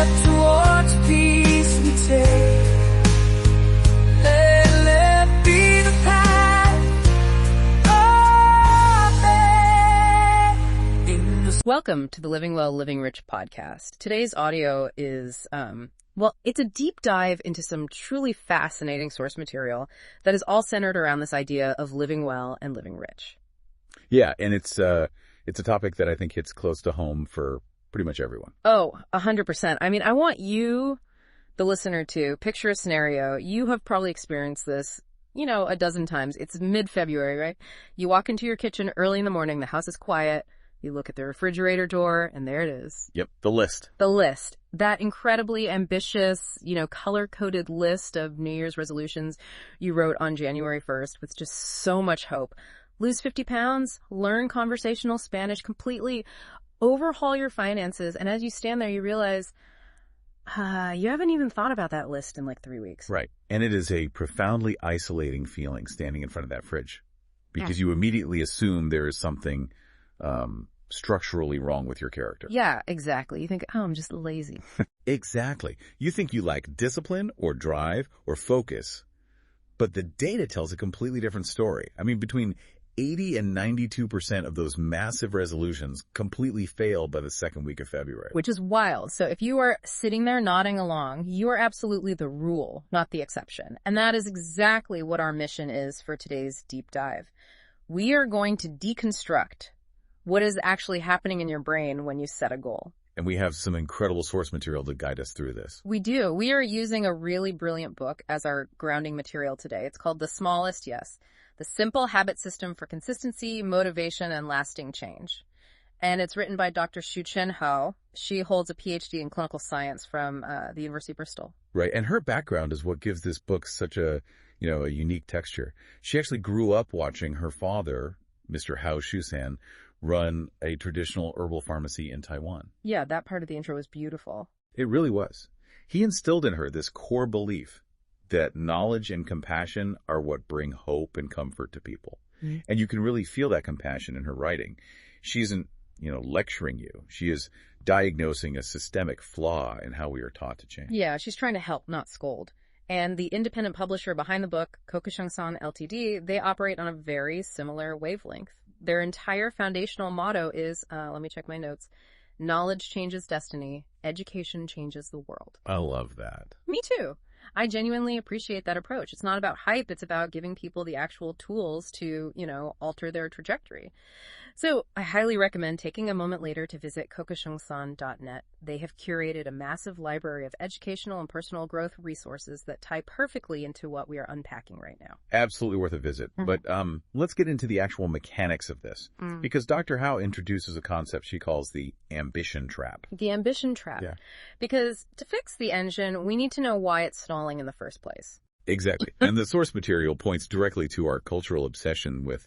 step towards peace we take. Let be the path of faith. Welcome to the Living Well, Living Rich podcast. Today's audio is, it's a deep dive into some truly fascinating source material that is all centered around this idea of living well and living rich. Yeah, and it's a topic that I think hits close to home for pretty much everyone. Oh, 100%. I mean, I want you, the listener, to picture a scenario. You have probably experienced this, a dozen times. It's mid-February, right? You walk into your kitchen early in the morning, the house is quiet. You look at the refrigerator door, and there it is. Yep, the list. The list. That incredibly ambitious, color-coded list of New Year's resolutions you wrote on January 1st with just so much hope. Lose 50 pounds, learn conversational Spanish completely, overhaul your finances, and as you stand there, you realize you haven't even thought about that list in like 3 weeks. Right. And it is a profoundly isolating feeling standing in front of that fridge because you immediately assume there is something structurally wrong with your character. Yeah, exactly. You think, I'm just lazy. Exactly. You think you lack discipline or drive or focus, but the data tells a completely different story. I mean, between 80 and 92% of those massive resolutions completely fail by the second week of February. Which is wild. So if you are sitting there nodding along, you are absolutely the rule, not the exception. And that is exactly what our mission is for today's deep dive. We are going to deconstruct what is actually happening in your brain when you set a goal. And we have some incredible source material to guide us through this. We do. We are using a really brilliant book as our grounding material today. It's called The Smallest Yes, The Simple Habit System for Consistency, Motivation, and Lasting Change. And it's written by Dr. Shu-Chen Hao. She holds a PhD in clinical science from the University of Bristol. Right. And her background is what gives this book such a unique texture. She actually grew up watching her father, Mr. Hao Shu-san, run a traditional herbal pharmacy in Taiwan. Yeah, that part of the intro was beautiful. It really was. He instilled in her this core belief that knowledge and compassion are what bring hope and comfort to people. Mm-hmm. And you can really feel that compassion in her writing. She isn't, lecturing you. She is diagnosing a systemic flaw in how we are taught to change. Yeah, she's trying to help, not scold. And the independent publisher behind the book, Kokushan Ltd., they operate on a very similar wavelength. Their entire foundational motto is, let me check my notes, knowledge changes destiny, education changes the world. I love that. Me too. I genuinely appreciate that approach. It's not about hype. It's about giving people the actual tools to, alter their trajectory. So I highly recommend taking a moment later to visit kokushungsan.net. They have curated a massive library of educational and personal growth resources that tie perfectly into what we are unpacking right now. Absolutely worth a visit. Mm-hmm. But let's get into the actual mechanics of this. Because Dr. Hao introduces a concept she calls the ambition trap. The ambition trap. Yeah. Because to fix the engine, we need to know why it's stalling in the first place. Exactly. And the source material points directly to our cultural obsession with,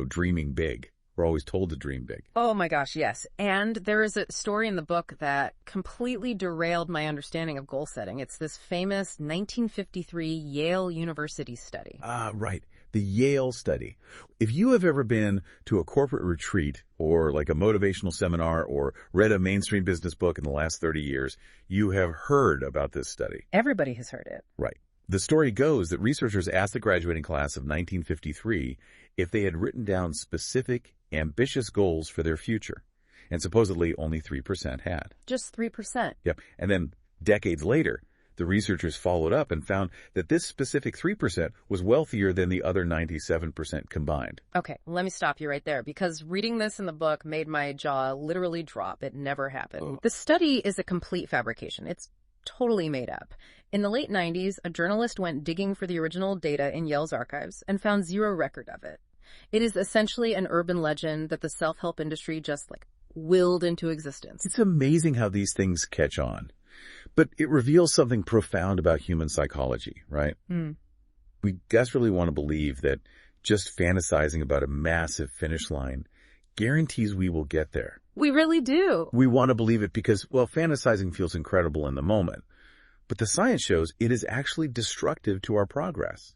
dreaming big. We're always told to dream big. Oh my gosh, yes. And there is a story in the book that completely derailed my understanding of goal setting. It's this famous 1953 Yale University study. Right. The Yale study. If you have ever been to a corporate retreat or like a motivational seminar or read a mainstream business book in the last 30 years, you have heard about this study. Everybody has heard it. Right. The story goes that researchers asked the graduating class of 1953 if they had written down specific, ambitious goals for their future. And supposedly only 3% had. Just 3%. Yep. And then decades later, the researchers followed up and found that this specific 3% was wealthier than the other 97% combined. Okay, let me stop you right there, because reading this in the book made my jaw literally drop. It never happened. Oh. The study is a complete fabrication. It's totally made up. In the late 90s, a journalist went digging for the original data in Yale's archives and found zero record of it. It is essentially an urban legend that the self-help industry just willed into existence. It's amazing how these things catch on. But it reveals something profound about human psychology, right? We desperately want to believe that just fantasizing about a massive finish line guarantees we will get there. We really do. We want to believe it because, fantasizing feels incredible in the moment. But the science shows it is actually destructive to our progress.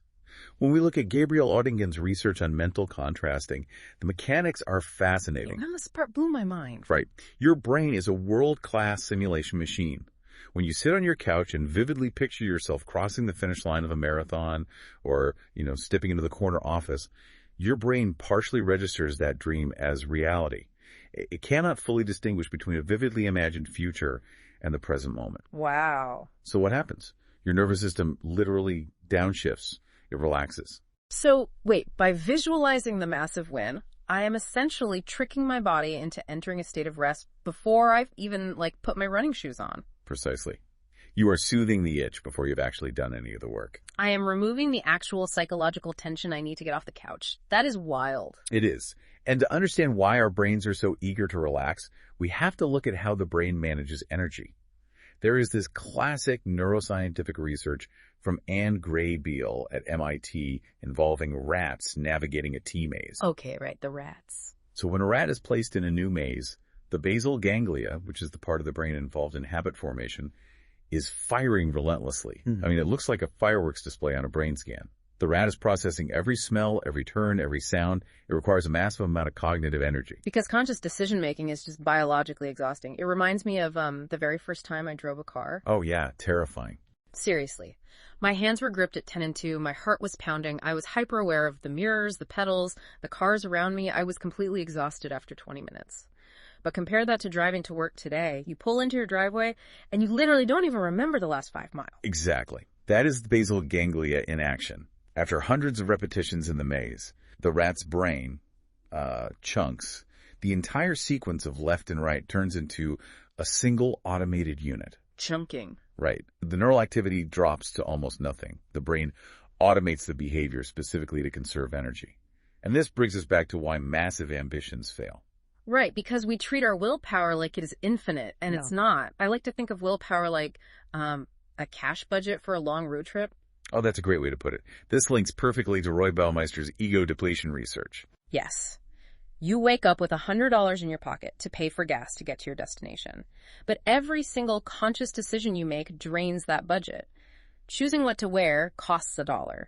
When we look at Gabriel Oettingen's research on mental contrasting, the mechanics are fascinating. This part blew my mind. Right. Your brain is a world-class simulation machine. When you sit on your couch and vividly picture yourself crossing the finish line of a marathon or, stepping into the corner office, your brain partially registers that dream as reality. It cannot fully distinguish between a vividly imagined future and the present moment. Wow. So what happens? Your nervous system literally downshifts. It relaxes. So, wait, by visualizing the massive win, I am essentially tricking my body into entering a state of rest before I've even, put my running shoes on. Precisely. You are soothing the itch before you've actually done any of the work. I am removing the actual psychological tension I need to get off the couch. That is wild. It is. And to understand why our brains are so eager to relax, we have to look at how the brain manages energy. There is this classic neuroscientific research from Anne Gray Beal at MIT involving rats navigating a tea maze. Okay, right, the rats. So when a rat is placed in a new maze, the basal ganglia, which is the part of the brain involved in habit formation, is firing relentlessly. I mean, it looks like a fireworks display on a brain scan. The rat is processing every smell, every turn, every sound. It requires a massive amount of cognitive energy. Because conscious decision-making is just biologically exhausting. It reminds me of the very first time I drove a car. Oh yeah, terrifying. Seriously. My hands were gripped at 10 and 2. My heart was pounding. I was hyper-aware of the mirrors, the pedals, the cars around me. I was completely exhausted after 20 minutes. But compare that to driving to work today. You pull into your driveway, and you literally don't even remember the last 5 miles. Exactly. That is the basal ganglia in action. After hundreds of repetitions in the maze, the rat's brain chunks. The entire sequence of left and right turns into a single automated unit. Chunking. Right. The neural activity drops to almost nothing. The brain automates the behavior specifically to conserve energy. And this brings us back to why massive ambitions fail. Right, because we treat our willpower like it is infinite, and it's not. I like to think of willpower like a cash budget for a long road trip. Oh, that's a great way to put it. This links perfectly to Roy Baumeister's ego depletion research. Yes. You wake up with $100 in your pocket to pay for gas to get to your destination. But every single conscious decision you make drains that budget. Choosing what to wear costs $1.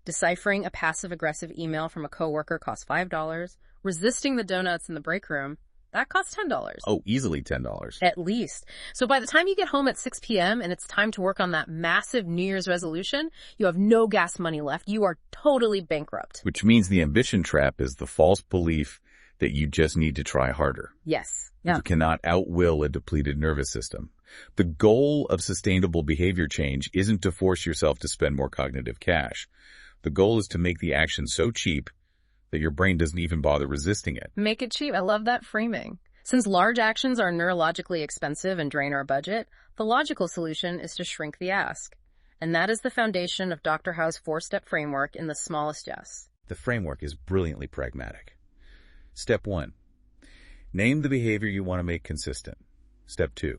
Deciphering a passive-aggressive email from a coworker costs $5. Resisting the donuts in the break room, that costs $10. Oh, easily $10. At least. So by the time you get home at 6 p.m. and it's time to work on that massive New Year's resolution, you have no gas money left. You are totally bankrupt. Which means the ambition trap is the false belief that you just need to try harder. Yes. Yeah. You cannot outwill a depleted nervous system. The goal of sustainable behavior change isn't to force yourself to spend more cognitive cash. The goal is to make the action so cheap that your brain doesn't even bother resisting it. Make it cheap. I love that framing. Since large actions are neurologically expensive and drain our budget, the logical solution is to shrink the ask. And that is the foundation of Dr. Howe's 4-step framework in the smallest yes. The framework is brilliantly pragmatic. Step 1. Name the behavior you want to make consistent. Step 2.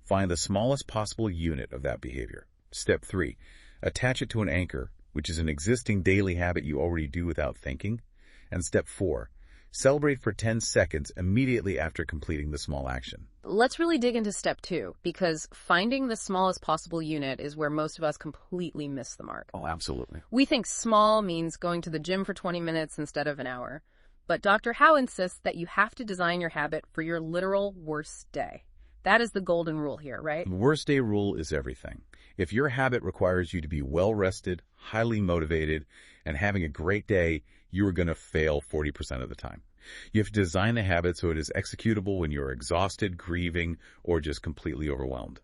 Find the smallest possible unit of that behavior. Step 3. Attach it to an anchor, which is an existing daily habit you already do without thinking. And step 4, celebrate for 10 seconds immediately after completing the small action. Let's really dig into step 2, because finding the smallest possible unit is where most of us completely miss the mark. Oh, absolutely. We think small means going to the gym for 20 minutes instead of an hour. But Dr. Howe insists that you have to design your habit for your literal worst day. That is the golden rule here, right? The worst day rule is everything. If your habit requires you to be well-rested, highly motivated, and having a great day, you are going to fail 40% of the time. You have to design the habit so it is executable when you're exhausted, grieving, or just completely overwhelmed.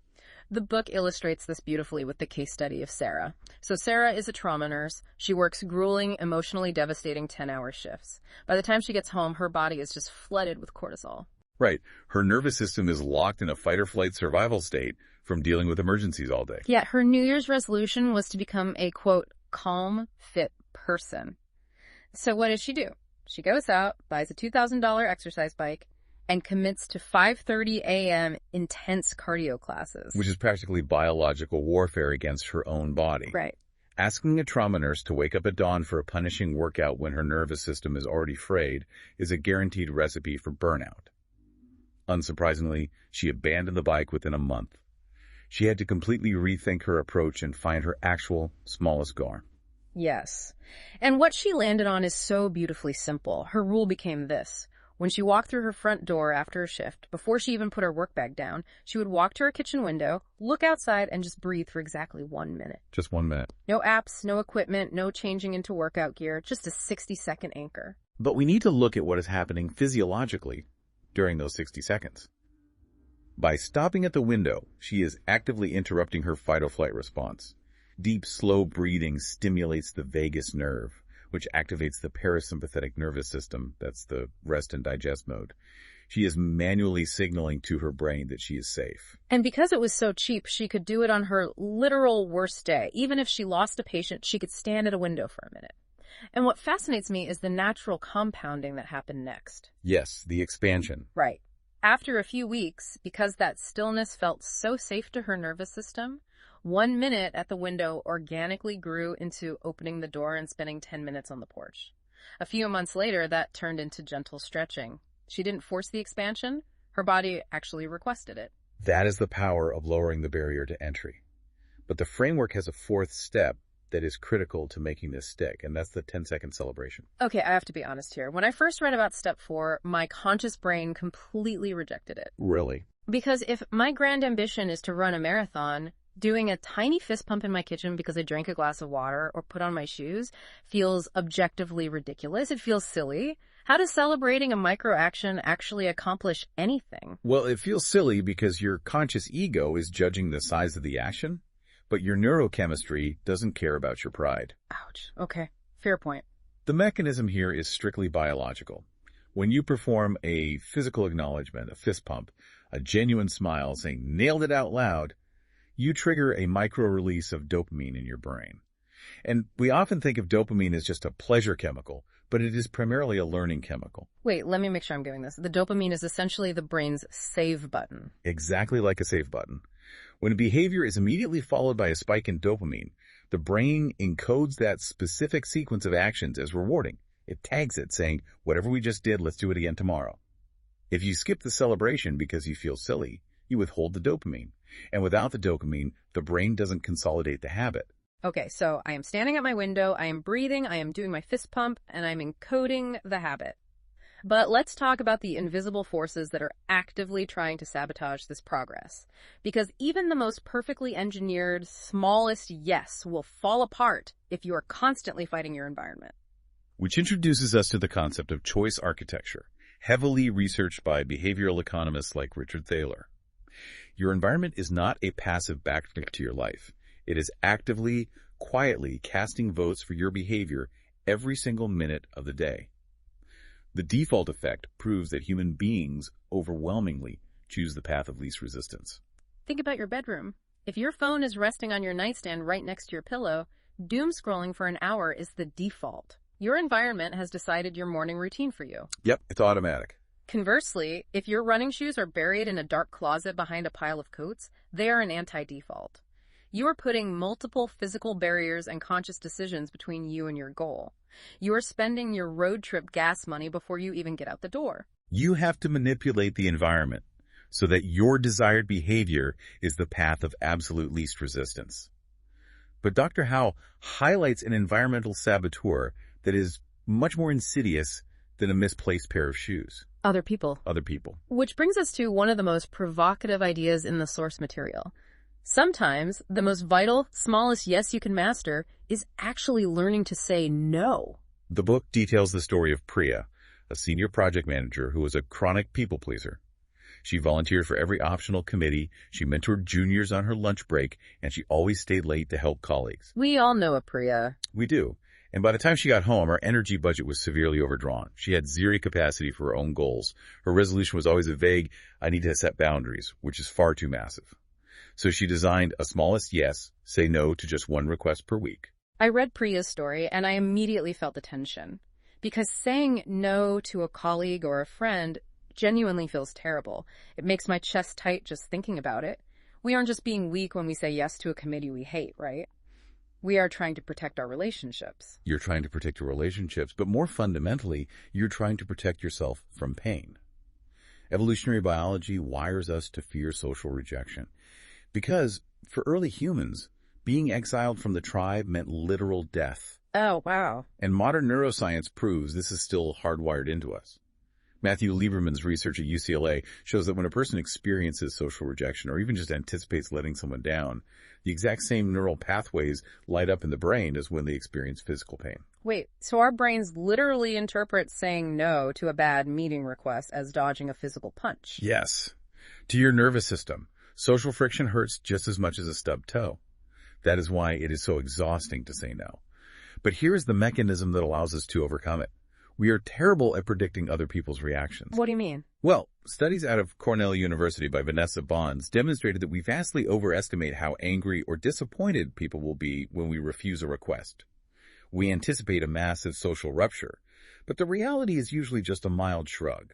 The book illustrates this beautifully with the case study of Sarah. So Sarah is a trauma nurse. She works grueling, emotionally devastating 10-hour shifts. By the time she gets home, her body is just flooded with cortisol. Right. Her nervous system is locked in a fight-or-flight survival state from dealing with emergencies all day. Yet her New Year's resolution was to become a, quote, calm, fit person. So what does she do? She goes out, buys a $2,000 exercise bike, and commits to 5:30 a.m. intense cardio classes. Which is practically biological warfare against her own body. Right. Asking a trauma nurse to wake up at dawn for a punishing workout when her nervous system is already frayed is a guaranteed recipe for burnout. Unsurprisingly, she abandoned the bike within a month. She had to completely rethink her approach and find her actual smallest goal. Yes. And what she landed on is so beautifully simple. Her rule became this: When she walked through her front door after a shift, before she even put her work bag down, she would walk to her kitchen window, look outside, and just breathe for exactly 1 minute. Just 1 minute. No apps, no equipment, no changing into workout gear, just a 60-second anchor. But we need to look at what is happening physiologically during those 60 seconds. By stopping at the window, she is actively interrupting her fight-or-flight response. Deep, slow breathing stimulates the vagus nerve, which activates the parasympathetic nervous system, that's the rest and digest mode. She is manually signaling to her brain that she is safe. And because it was so cheap, she could do it on her literal worst day. Even if she lost a patient, she could stand at a window for a minute. And what fascinates me is the natural compounding that happened next. Yes, the expansion. Right. After a few weeks, because that stillness felt so safe to her nervous system, 1 minute at the window organically grew into opening the door and spending 10 minutes on the porch. A few months later, that turned into gentle stretching. She didn't force the expansion. Her body actually requested it. That is the power of lowering the barrier to entry. But the framework has a fourth step that is critical to making this stick, and that's the 10-second celebration. Okay, I have to be honest here. When I first read about step 4, my conscious brain completely rejected it. Really? Because if my grand ambition is to run a marathon, doing a tiny fist pump in my kitchen because I drank a glass of water or put on my shoes feels objectively ridiculous. It feels silly. How does celebrating a micro action actually accomplish anything? Well, it feels silly because your conscious ego is judging the size of the action, but your neurochemistry doesn't care about your pride. Ouch. Okay, fair point. The mechanism here is strictly biological. When you perform a physical acknowledgement, a fist pump, a genuine smile saying, "nailed it" out loud, you trigger a micro-release of dopamine in your brain. And we often think of dopamine as just a pleasure chemical, but it is primarily a learning chemical. Wait, let me make sure I'm getting this. The dopamine is essentially the brain's save button. Exactly like a save button. When a behavior is immediately followed by a spike in dopamine, the brain encodes that specific sequence of actions as rewarding. It tags it, saying, whatever we just did, let's do it again tomorrow. If you skip the celebration because you feel silly, you withhold the dopamine. And without the dopamine, the brain doesn't consolidate the habit. Okay, so I am standing at my window, I am breathing, I am doing my fist pump, and I'm encoding the habit. But let's talk about the invisible forces that are actively trying to sabotage this progress. Because even the most perfectly engineered, smallest yes will fall apart if you are constantly fighting your environment. Which introduces us to the concept of choice architecture, heavily researched by behavioral economists like Richard Thaler. Your environment is not a passive backdrop to your life. It is actively, quietly casting votes for your behavior every single minute of the day. The default effect proves that human beings overwhelmingly choose the path of least resistance. Think about your bedroom. If your phone is resting on your nightstand right next to your pillow, doom scrolling for an hour is the default. Your environment has decided your morning routine for you. Yep, it's automatic. Conversely, if your running shoes are buried in a dark closet behind a pile of coats, they are an anti-default. You are putting multiple physical barriers and conscious decisions between you and your goal. You are spending your road trip gas money before you even get out the door. You have to manipulate the environment so that your desired behavior is the path of absolute least resistance. But Dr. Howe highlights an environmental saboteur that is much more insidious than a misplaced pair of shoes. Other people. Other people. Which brings us to one of the most provocative ideas in the source material. Sometimes the most vital, smallest yes you can master is actually learning to say no. The book details the story of Priya, a senior project manager who was a chronic people pleaser. She volunteered for every optional committee, she mentored juniors on her lunch break, and she always stayed late to help colleagues. We all know a Priya. We do. And by the time she got home, her energy budget was severely overdrawn. She had zero capacity for her own goals. Her resolution was always a vague, I need to set boundaries, which is far too massive. So she designed a smallest yes, say no to just one request per week. I read Priya's story and I immediately felt the tension. Because saying no to a colleague or a friend genuinely feels terrible. It makes my chest tight just thinking about it. We aren't just being weak when we say yes to a committee we hate, right? We are trying to protect our relationships. You're trying to protect your relationships, but more fundamentally, you're trying to protect yourself from pain. Evolutionary biology wires us to fear social rejection. Because, for early humans, being exiled from the tribe meant literal death. Oh, wow. And modern neuroscience proves this is still hardwired into us. Matthew Lieberman's research at UCLA shows that when a person experiences social rejection or even just anticipates letting someone down, the exact same neural pathways light up in the brain as when they experience physical pain. Wait, so our brains literally interpret saying no to a bad meeting request as dodging a physical punch? Yes. To your nervous system, social friction hurts just as much as a stubbed toe. That is why it is so exhausting to say no. But here is the mechanism that allows us to overcome it. We are terrible at predicting other people's reactions. What do you mean? Well, studies out of Cornell University by Vanessa Bonds demonstrated that we vastly overestimate how angry or disappointed people will be when we refuse a request. We anticipate a massive social rupture, but the reality is usually just a mild shrug.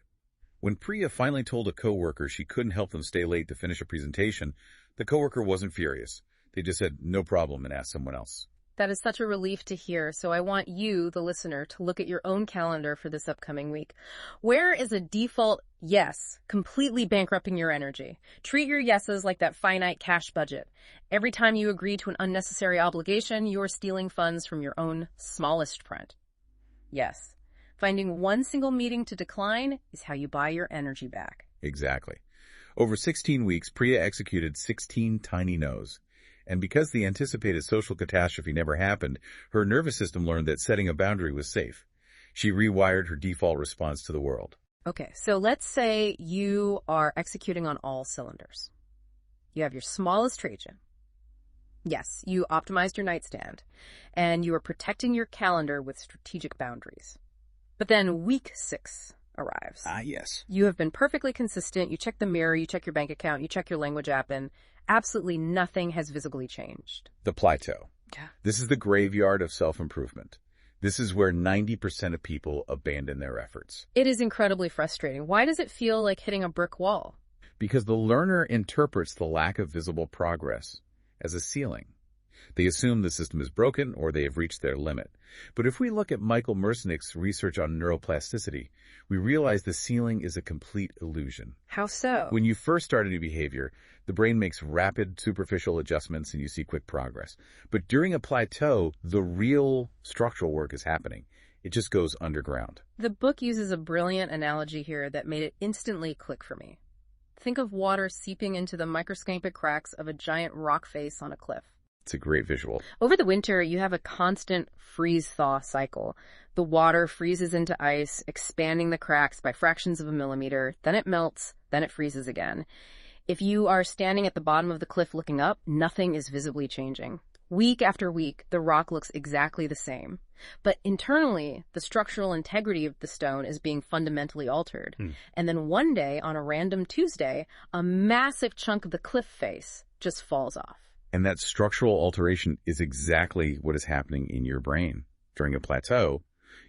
When Priya finally told a coworker she couldn't help them stay late to finish a presentation, the coworker wasn't furious. They just said, "No problem," and asked someone else. That is such a relief to hear, so I want you, the listener, to look at your own calendar for this upcoming week. Where is a default yes completely bankrupting your energy? Treat your yeses like that finite cash budget. Every time you agree to an unnecessary obligation, you are stealing funds from your own smallest friend. Yes. Finding one single meeting to decline is how you buy your energy back. Exactly. Over 16 weeks, Priya executed 16 tiny no's. And because the anticipated social catastrophe never happened, her nervous system learned that setting a boundary was safe. She rewired her default response to the world. Okay, so let's say you are executing on all cylinders. You have your smallest Trajan. Yes, you optimized your nightstand, and you are protecting your calendar with strategic boundaries. But then week 6 arrives. Yes. You have been perfectly consistent. You check the mirror, you check your bank account, you check your language app, and absolutely nothing has visibly changed. The plateau. Yeah. This is the graveyard of self-improvement. This is where 90% of people abandon their efforts. It is incredibly frustrating. Why does it feel like hitting a brick wall? Because the learner interprets the lack of visible progress as a ceiling. They assume the system is broken or they have reached their limit. But if we look at Michael Mersnick's research on neuroplasticity, we realize the ceiling is a complete illusion. How so? When you first start a new behavior, the brain makes rapid, superficial adjustments and you see quick progress. But during a plateau, the real structural work is happening. It just goes underground. The book uses a brilliant analogy here that made it instantly click for me. Think of water seeping into the microscopic cracks of a giant rock face on a cliff. It's a great visual. Over the winter, you have a constant freeze-thaw cycle. The water freezes into ice, expanding the cracks by fractions of a millimeter. Then it melts, then it freezes again. If you are standing at the bottom of the cliff looking up, nothing is visibly changing. Week after week, the rock looks exactly the same. But internally, the structural integrity of the stone is being fundamentally altered. And then one day, on a random Tuesday, a massive chunk of the cliff face just falls off. And that structural alteration is exactly what is happening in your brain. During a plateau,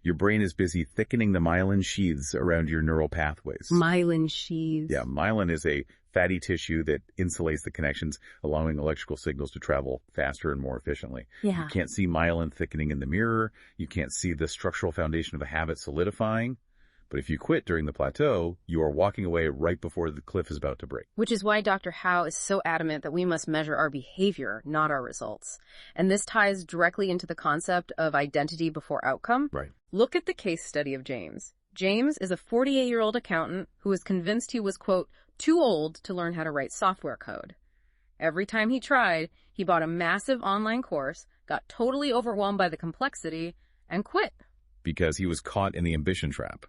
your brain is busy thickening the myelin sheaths around your neural pathways. Myelin sheaths. Yeah, myelin is a fatty tissue that insulates the connections, allowing electrical signals to travel faster and more efficiently. Yeah. You can't see myelin thickening in the mirror. You can't see the structural foundation of a habit solidifying. But if you quit during the plateau, you are walking away right before the cliff is about to break. Which is why Dr. Howe is so adamant that we must measure our behavior, not our results. And this ties directly into the concept of identity before outcome. Right. Look at the case study of James. James is a 48-year-old accountant who was convinced he was, quote, too old to learn how to write software code. Every time he tried, he bought a massive online course, got totally overwhelmed by the complexity, and quit. Because he was caught in the ambition trap.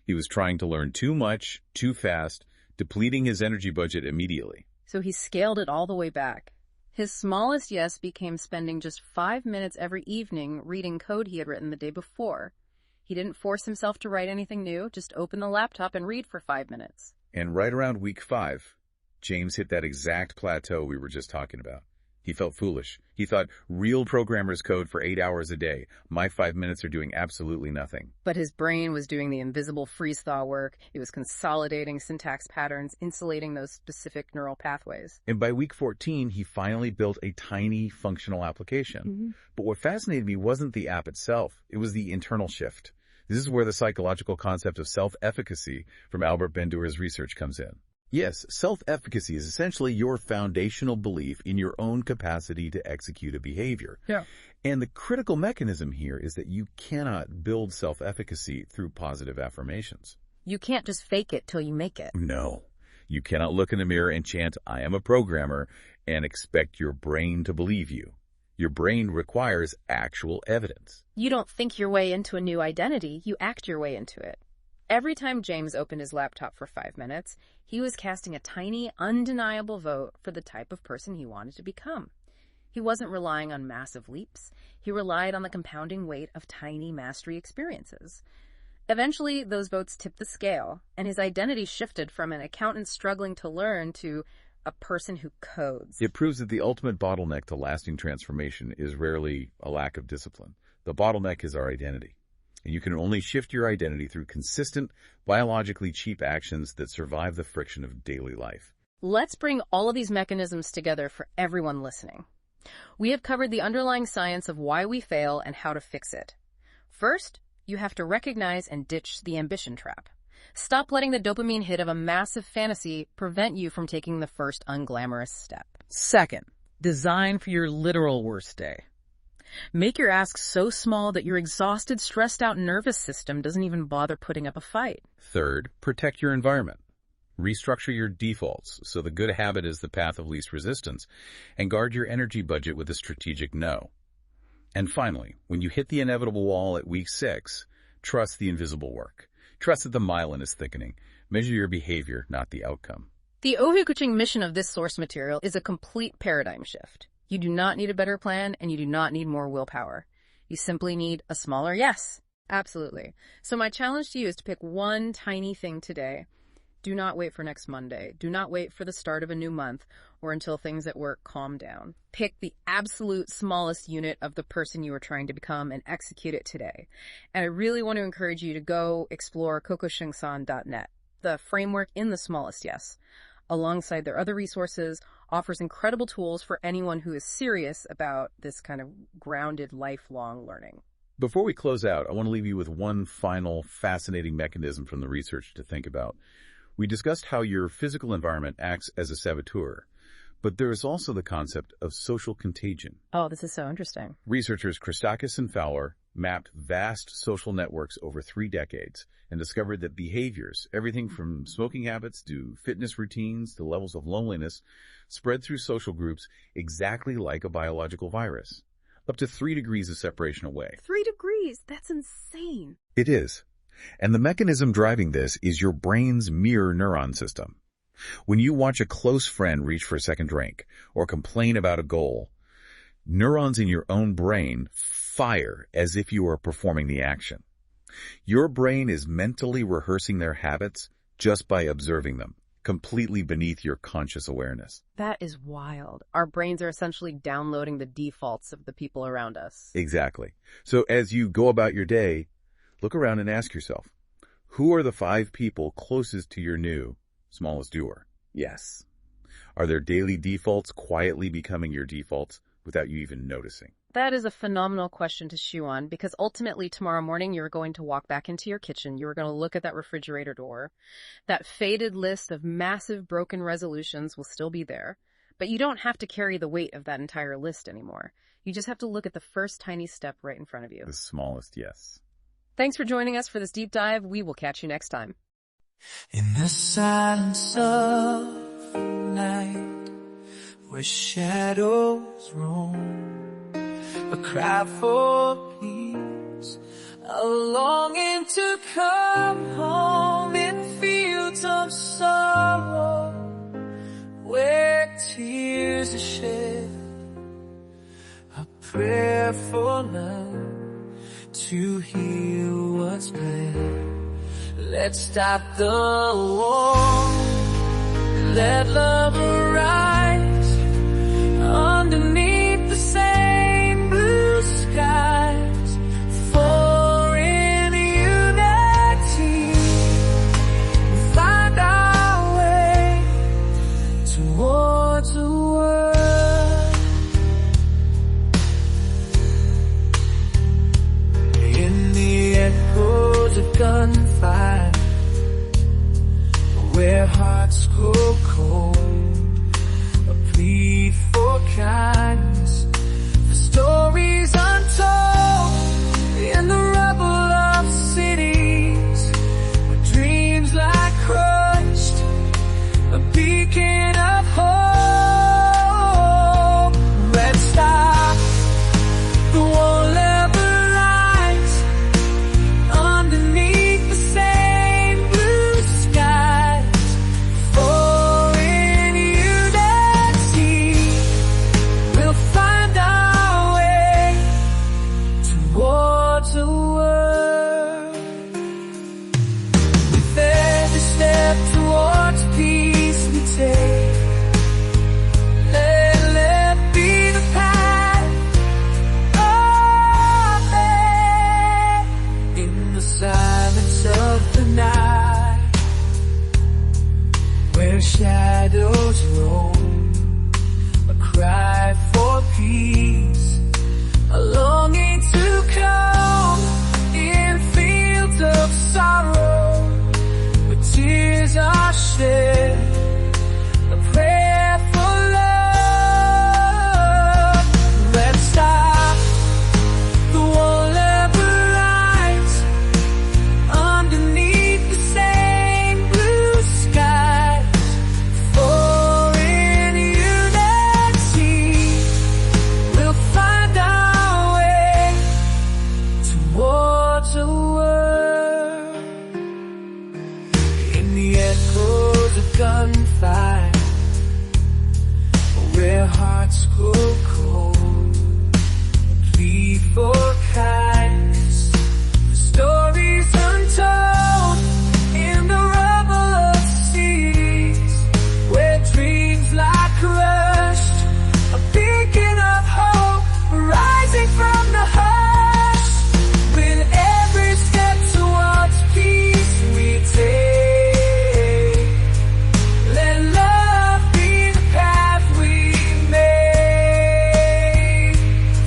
He was trying to learn too much, too fast, depleting his energy budget immediately. So he scaled it all the way back. His smallest yes became spending just 5 minutes every evening reading code he had written the day before. He didn't force himself to write anything new, just open the laptop and read for 5 minutes. And right around week 5, James hit that exact plateau we were just talking about. He felt foolish. He thought, real programmers code for 8 hours a day. My 5 minutes are doing absolutely nothing. But his brain was doing the invisible freeze-thaw work. It was consolidating syntax patterns, insulating those specific neural pathways. And by week 14, he finally built a tiny functional application. But what fascinated me wasn't the app itself. It was the internal shift. This is where the psychological concept of self-efficacy from Albert Bandura's research comes in. Yes, self-efficacy is essentially your foundational belief in your own capacity to execute a behavior. Yeah. And the critical mechanism here is that you cannot build self-efficacy through positive affirmations. You can't just fake it till you make it. No. You cannot look in the mirror and chant, "I am a programmer," and expect your brain to believe you. Your brain requires actual evidence. You don't think your way into a new identity, you act your way into it. Every time James opened his laptop for 5 minutes, he was casting a tiny, undeniable vote for the type of person he wanted to become. He wasn't relying on massive leaps. He relied on the compounding weight of tiny mastery experiences. Eventually, those votes tipped the scale, and his identity shifted from an accountant struggling to learn to a person who codes. It proves that the ultimate bottleneck to lasting transformation is rarely a lack of discipline. The bottleneck is our identity. And you can only shift your identity through consistent, biologically cheap actions that survive the friction of daily life. Let's bring all of these mechanisms together for everyone listening. We have covered the underlying science of why we fail and how to fix it. First, you have to recognize and ditch the ambition trap. Stop letting the dopamine hit of a massive fantasy prevent you from taking the first unglamorous step. Second, design for your literal worst day. Make your asks so small that your exhausted, stressed out nervous system doesn't even bother putting up a fight. Third, protect your environment. Restructure your defaults so the good habit is the path of least resistance, and guard your energy budget with a strategic no. And finally, when you hit the inevitable wall at week 6, trust the invisible work. Trust that the myelin is thickening. Measure your behavior, not the outcome. The overarching mission of this source material is a complete paradigm shift. You do not need a better plan, and you do not need more willpower. You simply need a smaller yes. Absolutely. So my challenge to you is to pick one tiny thing today. Do not wait for next Monday. Do not wait for the start of a new month or until things at work calm down. Pick the absolute smallest unit of the person you are trying to become and execute it today. And I really want to encourage you to go explore cocoshingsan.net. The framework in the smallest yes, alongside their other resources, offers incredible tools for anyone who is serious about this kind of grounded, lifelong learning. Before we close out, I want to leave you with one final fascinating mechanism from the research to think about. We discussed how your physical environment acts as a saboteur, but there is also the concept of social contagion. Oh, this is so interesting. Researchers Christakis and Fowler mapped vast social networks over 3 decades and discovered that behaviors, everything from smoking habits to fitness routines to levels of loneliness, spread through social groups exactly like a biological virus, up to 3 degrees of separation away. 3 degrees? That's insane. It is. And the mechanism driving this is your brain's mirror neuron system. When you watch a close friend reach for a second drink or complain about a goal, neurons in your own brain fire as if you are performing the action. Your brain is mentally rehearsing their habits just by observing them, completely beneath your conscious awareness. That is wild. Our brains are essentially downloading the defaults of the people around us. Exactly. So as you go about your day, look around and ask yourself, who are the 5 people closest to your new smallest doer? Yes. Are their daily defaults quietly becoming your defaults without you even noticing? That is a phenomenal question to chew on, because ultimately tomorrow morning you're going to walk back into your kitchen. You're going to look at that refrigerator door. That faded list of massive broken resolutions will still be there, but you don't have to carry the weight of that entire list anymore. You just have to look at the first tiny step right in front of you. The smallest yes. Thanks for joining us for this deep dive. We will catch you next time. In the silence of the night, where shadows roam, a cry for peace, a longing to come home in fields of sorrow, where tears are shed, a prayer for love to heal what's bled. Let's stop the war, let love arise underneath the same blue skies, for in unity we'll find our way towards a world in the echoes of gunfire, where hearts grow cold, a plea for kindness, for stories untold, in the rubble of cities, where dreams hearts grow cold, a plea for kindness, for stories untold in the rubble of seas, where dreams lie crushed, a beacon of hope rising from the hush. With every step towards peace we take, let love be the path we make.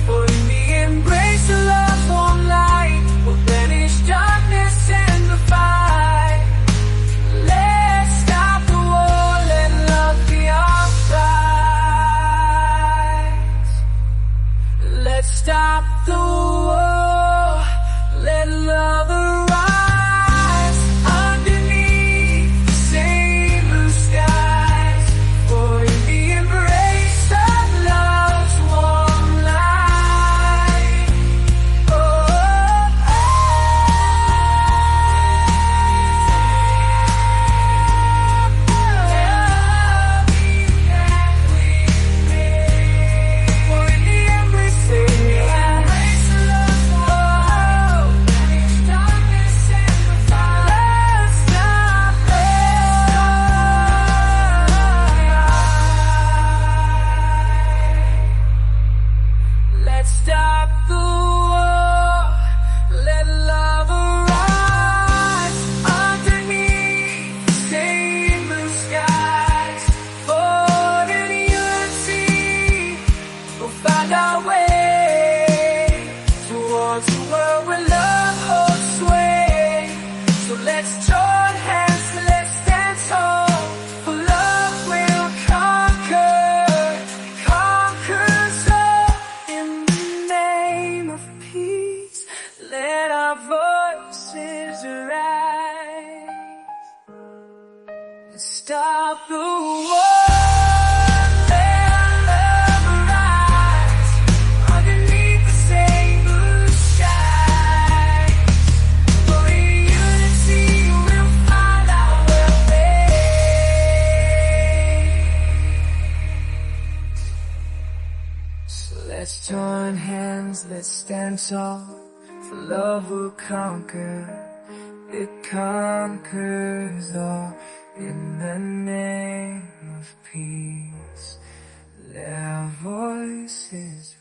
For in the embrace of love's warm light will banish darkness and the fight. Let's stop the war, let love be our prize. Let's stop the war, let love arise underneath the same blue skies. For in the embrace of love's warm light, oh, for in the embrace of love's warm darkness and the fire. Let's stop Let's stop the war, let love arise underneath the same blue skies. For in unity we'll find our way towards a world where love holds sway. So let's join hands, let's stand tall, for love will conquers all. In the name of peace, let our voices rise. Let's stop the war, let love arise underneath the same blue skies. For in unity we'll find our way. So let's join hands, let's stand tall, for love will conquer, it conquers all. In the name of peace, let our voices